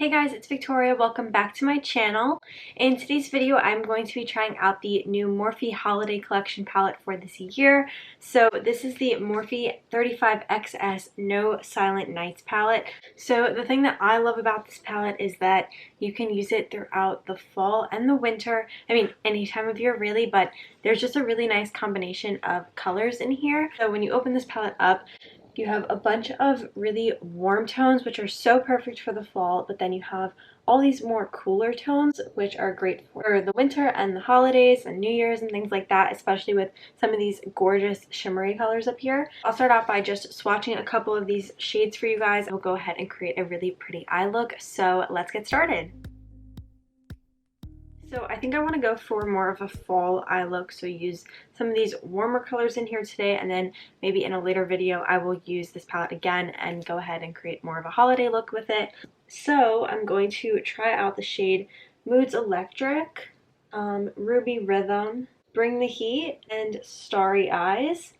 Hey guys, it's Victoria. Welcome back to my channel. In today's video, I'm going to be trying out the new Morphe Holiday Collection palette for this year. So this is the Morphe 35XS No Silent Nights palette. So the thing that I love about this palette is that you can use it throughout the fall and the winter. I mean, any time of year really, but there's just a really nice combination of colors in here. So when you open this palette up, you have a bunch of really warm tones, which are so perfect for the fall, but then you have all these more cooler tones, which are great for the winter and the holidays and New Year's and things like that, especially with some of these gorgeous shimmery colors up here. I'll start off by just swatching a couple of these shades for you guys. We'll go ahead and create a really pretty eye look, so let's get started. So I think I want to go for more of a fall eye look, so use some of these warmer colors in here today, and then maybe in a later video I will use this palette again and go ahead and create more of a holiday look with it. So I'm going to try out the shade Moods Electric, Ruby Rhythm, Bring the Heat, and Starry Eyes.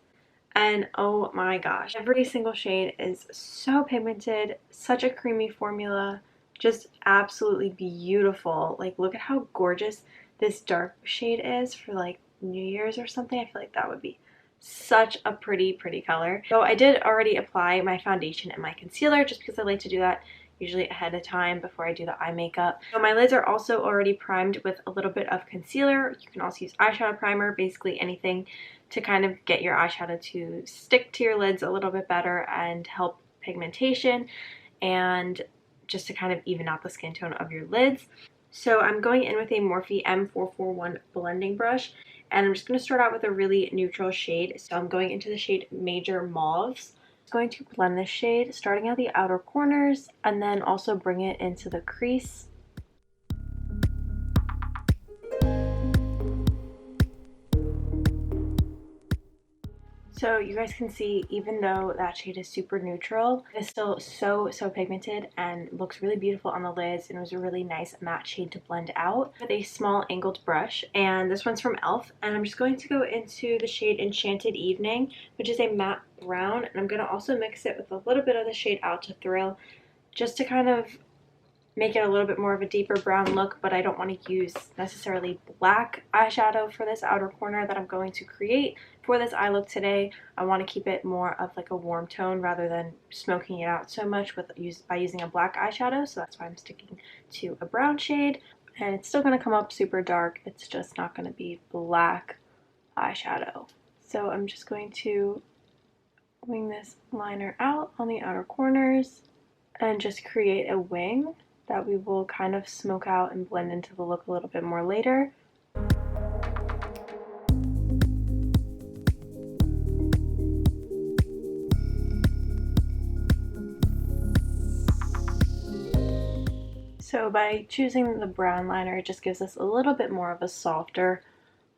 And oh my gosh, every single shade is so pigmented, such a creamy formula. Just absolutely beautiful. Like, look at how gorgeous this dark shade is for like New Year's or something. I feel like that would be such a pretty color. So I did already apply my foundation and my concealer just because I like to do that usually ahead of time before I do the eye makeup. So my lids are also already primed with a little bit of concealer. You can also use eyeshadow primer, basically anything to kind of get your eyeshadow to stick to your lids a little bit better and help pigmentation and just to kind of even out the skin tone of your lids. So I'm going in with a Morphe M441 blending brush, and I'm just going to start out with a really neutral shade. So I'm going into the shade Major Mauves. I'm going to blend this shade, starting at the outer corners, and then also bring it into the crease. So you guys can see, even though that shade is super neutral, it's still so pigmented and looks really beautiful on the lids, and it was a really nice matte shade to blend out with a small angled brush. And this one's from e.l.f. and I'm just going to go into the shade Enchanted Evening, which is a matte brown, and I'm going to also mix it with a little bit of the shade Out to Thrill just to kind of make it a little bit more of a deeper brown look, but I don't want to use necessarily black eyeshadow for this outer corner that I'm going to create for this eye look today. I want to keep it more of like a warm tone rather than smoking it out so much by using a black eyeshadow, so that's why I'm sticking to a brown shade. And it's still going to come up super dark, it's just not going to be black eyeshadow. So I'm just going to wing this liner out on the outer corners and just create a wing that we will kind of smoke out and blend into the look a little bit more later. So by choosing the brown liner, it just gives us a little bit more of a softer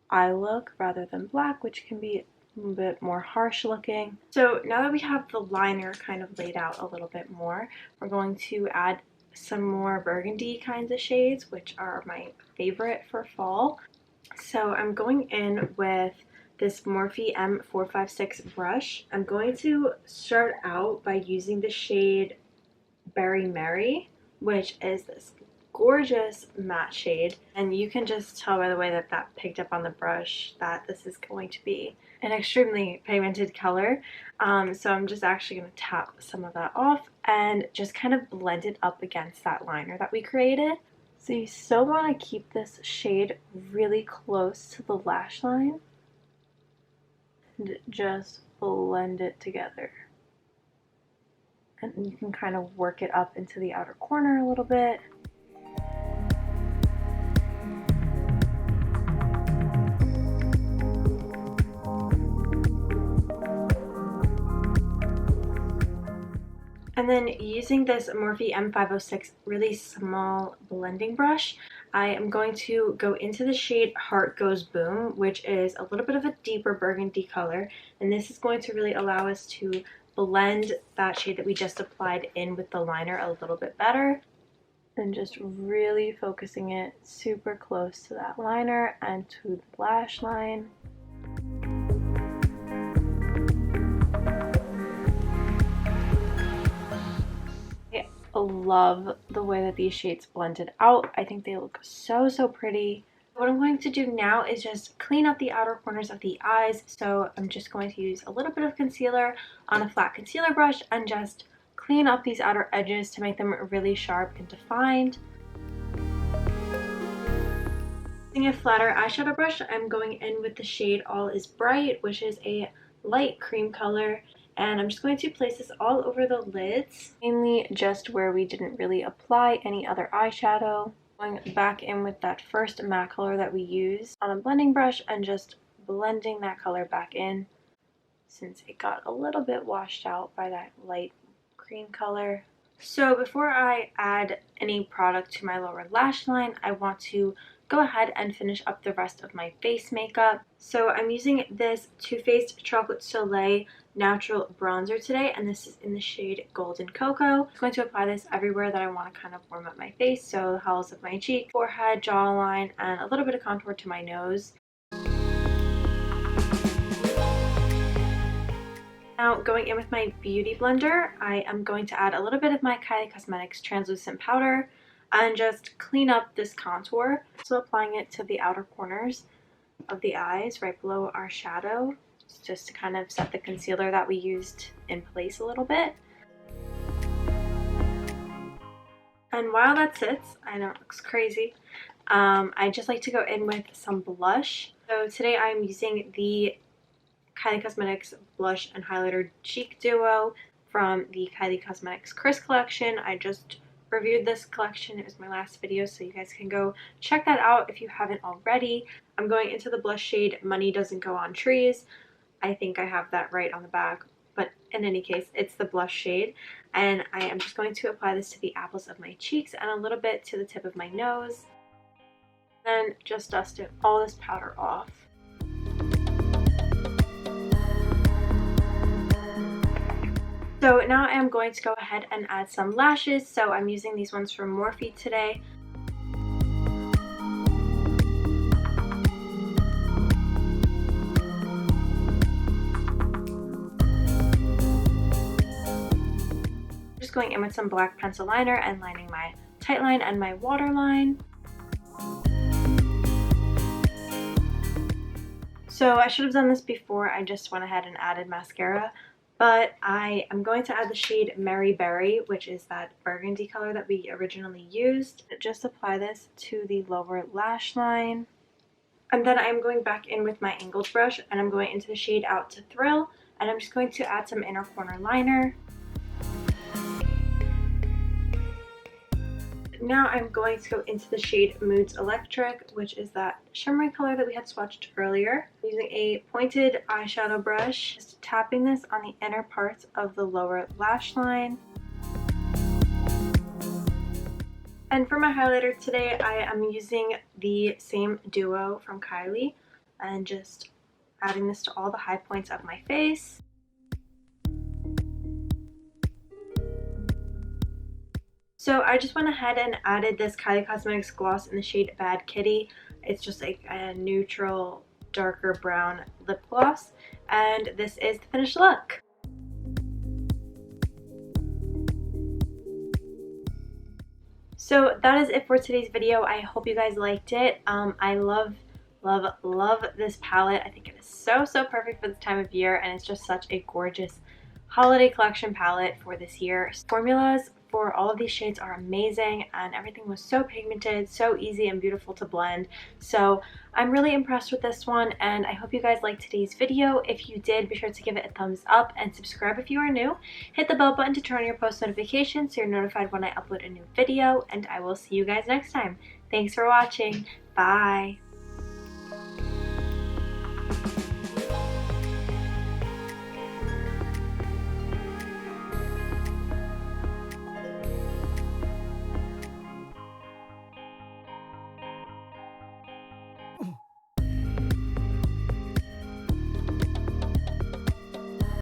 eye look rather than black, which can be a little bit more harsh looking. So now that we have the liner kind of laid out a little bit more, we're going to add some more burgundy kinds of shades, which are my favorite for fall. So I'm going in with this Morphe M456 brush. I'm going to start out by using the shade Berry Merry, which is this gorgeous matte shade, and you can just tell by the way that that picked up on the brush that this is going to be an extremely pigmented color. So I'm just actually going to tap some of that off and just kind of blend it up against that liner that we created. So you still want to keep this shade really close to the lash line and just blend it together. And you can kind of work it up into the outer corner a little bit. And then using this Morphe M506 really small blending brush, I am going to go into the shade Heart Goes Boom, which is a little bit of a deeper burgundy color. And this is going to really allow us to blend that shade that we just applied in with the liner a little bit better. And just really focusing it super close to that liner and to the lash line. a love the way that these shades blended out. I think they look so, so pretty. What I'm going to do now is just clean up the outer corners of the eyes. So I'm just going to use a little bit of concealer on a flat concealer brush and just clean up these outer edges to make them really sharp and defined. Using a flatter eyeshadow brush, I'm going in with the shade All Is Bright, which is a light cream color. And I'm just going to place this all over the lids, mainly just where we didn't really apply any other eyeshadow. Going back in with that first matte color that we used on a blending brush and just blending that color back in since it got a little bit washed out by that light cream color. So before I add any product to my lower lash line, I want to go ahead and finish up the rest of my face makeup. So I'm using this Too Faced Chocolate Soleil Natural Bronzer today, and this is in the shade Golden Cocoa. I'm going to apply this everywhere that I want to kind of warm up my face, so the hollows of my cheek, forehead, jawline, and a little bit of contour to my nose. Now going in with my beauty blender, I am going to add a little bit of my Kylie Cosmetics translucent powder and just clean up this contour. So applying it to the outer corners of the eyes right below our shadow, just to kind of set the concealer that we used in place a little bit. And while that sits, I know it looks crazy, I just like to go in with some blush. So today I'm using the Kylie Cosmetics Blush and Highlighter Cheek Duo from the Kylie Cosmetics Kris Collection. I just reviewed this collection. It was my last video, so you guys can go check that out if you haven't already. I'm going into the blush shade Money Doesn't Go on Trees. I think I have that right on the back, but in any case, it's the blush shade. And I am just going to apply this to the apples of my cheeks and a little bit to the tip of my nose. Then just dust all this powder off. So now I am going to go ahead and add some lashes. So I'm using these ones from Morphe today. Just going in with some black pencil liner and lining my tight line and my waterline. So I should have done this before I just went ahead and added mascara. But I am going to add the shade Merry Berry, which is that burgundy color that we originally used. Just apply this to the lower lash line. And then I'm going back in with my angled brush and I'm going into the shade Out to Thrill. And I'm just going to add some inner corner liner. Now I'm going to go into the shade Moods Electric, which is that shimmery color that we had swatched earlier. I'm using a pointed eyeshadow brush, just tapping this on the inner parts of the lower lash line. And for my highlighter today, I am using the same duo from Kylie and just adding this to all the high points of my face. So I just went ahead and added this Kylie Cosmetics gloss in the shade Bad Kitty. It's just like a neutral, darker brown lip gloss. And this is the finished look. So that is it for today's video. I hope you guys liked it. I love this palette. I think it is so perfect for this time of year, and it's just such a gorgeous holiday collection palette for this year. Formulas for all of these shades are amazing, and everything was so pigmented, so easy and beautiful to blend. So I'm really impressed with this one, and I hope you guys liked today's video. If you did, be sure to give it a thumbs up and subscribe if you are new. Hit the bell button to turn on your post notifications so you're notified when I upload a new video, and I will see you guys next time. Thanks for watching. Bye.